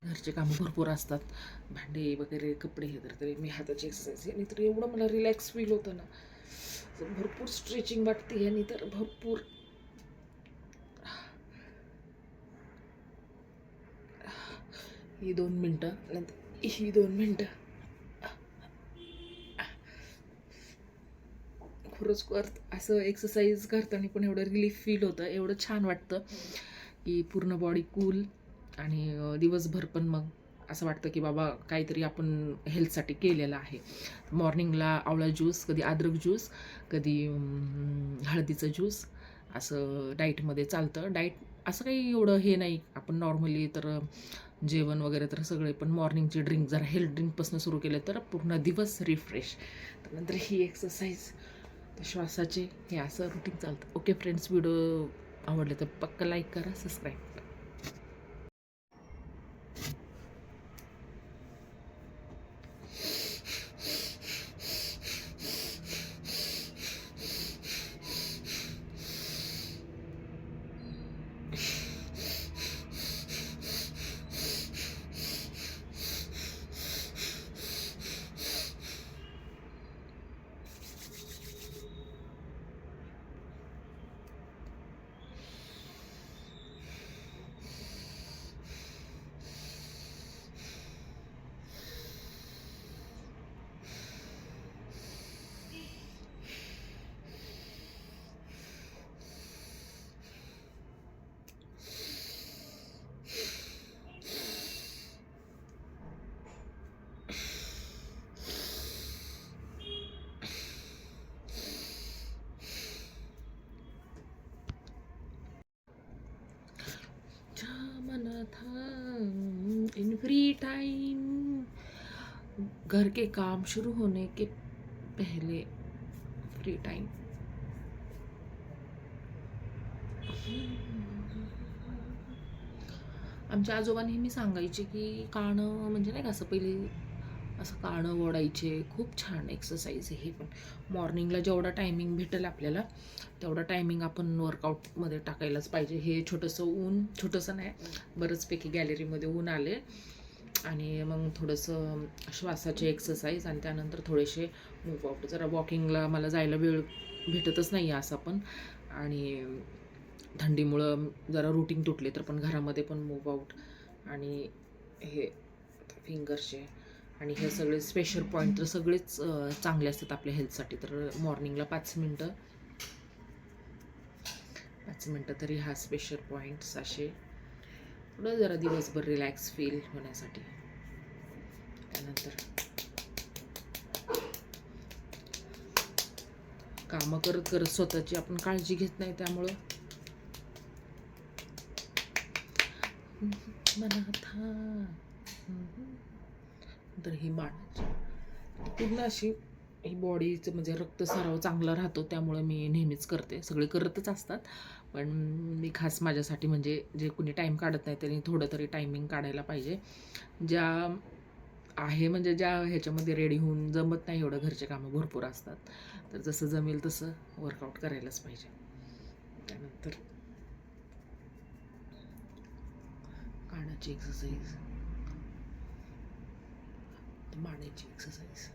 घरचे कामं भरपूर असतात, भांडे वगैरे कपडे हे तर तरी मी हाताची एक्सरसाइज याने तर एवढं मला रिलॅक्स फील होतं ना, भरपूर स्ट्रेचिंग वाटते याने तर भरपूर. ही 2 मिनटं नंतर ही 2 मिनटं खरंच असं एक्सरसाइज करताना पण एवढं रिलीफ फील होतं, एवढं छान वाटतं की पूर्ण बॉडी कूल. आणि दिवसभर पण मग असं वाटतं की बाबा काहीतरी आपण हेल्थसाठी केलेलं आहे. मॉर्निंगला आवळा ज्यूस, कधी अद्रक ज्यूस, कधी हळदीचं ज्यूस, असं डाईटमध्ये चालतं. डाईट असं काही एवढं हे नाही, आपण नॉर्मली तर जेवण वगैरे तर सगळे, पण मॉर्निंगचे ड्रिंक जरा हेल्थ ड्रिंकपासून सुरू केलं तर पूर्ण दिवस रिफ्रेश. तर नंतर ही एक्सरसाइज, श्वासाचे, हे असं रुटीन चालतं. ओके फ्रेंड्स, व्हिडिओ आवडले तर पक्का लाईक करा, सबस्क्राईब करा. मना था इन फ्री टाइम, घर के काम शुरू होने के पहले फ्री टाइम. आमच्या आजोबा नेहमी सांगायचे की कानं म्हणजे नाही का असं पहिले असं कानं ओढायचे. खूप छान एक्सरसाइज आहे हे पण. मॉर्निंगला जेवढा टायमिंग भेटेल आपल्याला तेवढा टायमिंग आपण वर्कआउटमध्ये टाकायलाच पाहिजे. हे छोटंसं ऊन, छोटंसं नाही, बरंचपैकी गॅलरीमध्ये ऊन आले आणि मग थोडंसं श्वासाचे एक्सरसाइज आणि त्यानंतर थोडेसे मूवआउट. जरा वॉकिंगला मला जायला वेळ भेटतच नाही आहे असं पण, आणि थंडीमुळं जरा रुटीन तुटले तर पण घरामध्ये पण मूवआउट आणि हे फिंगर्सचे आणि हे सगळे स्पेशल पॉईंट तर सगळेच चांगले असतात आपल्या हेल्थसाठी. तर मॉर्निंगला 5 मिनटं तरी हा स्पेशल पॉईंट्स असे थोडं जरा दिवसभर रिलॅक्स फील होण्यासाठी. त्यानंतर कामं करत करत स्वतःची आपण काळजी घेत नाही, त्यामुळं मना था. तर ही मान पूर्ण अशी ही बॉडीचं म्हणजे रक्तस्राव चांगला राहतो, त्यामुळे मी नेहमीच करते. सगळे करतच असतात, पण मी खास माझ्यासाठी म्हणजे जे कोणी टाईम काढत नाही त्यांनी थोडं तरी टायमिंग काढायला पाहिजे. ज्या आहे म्हणजे ज्या ह्याच्यामध्ये रेडी होऊन जमत नाही, एवढं घरचे कामं भरपूर असतात, तर जसं जमेल तसं वर्कआउट करायलाच पाहिजे. त्यानंतर कानाची एक्सरसाइज, मानेची एक्सरसाइज,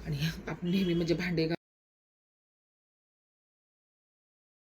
आणि आपण नेहमी म्हणजे भांडे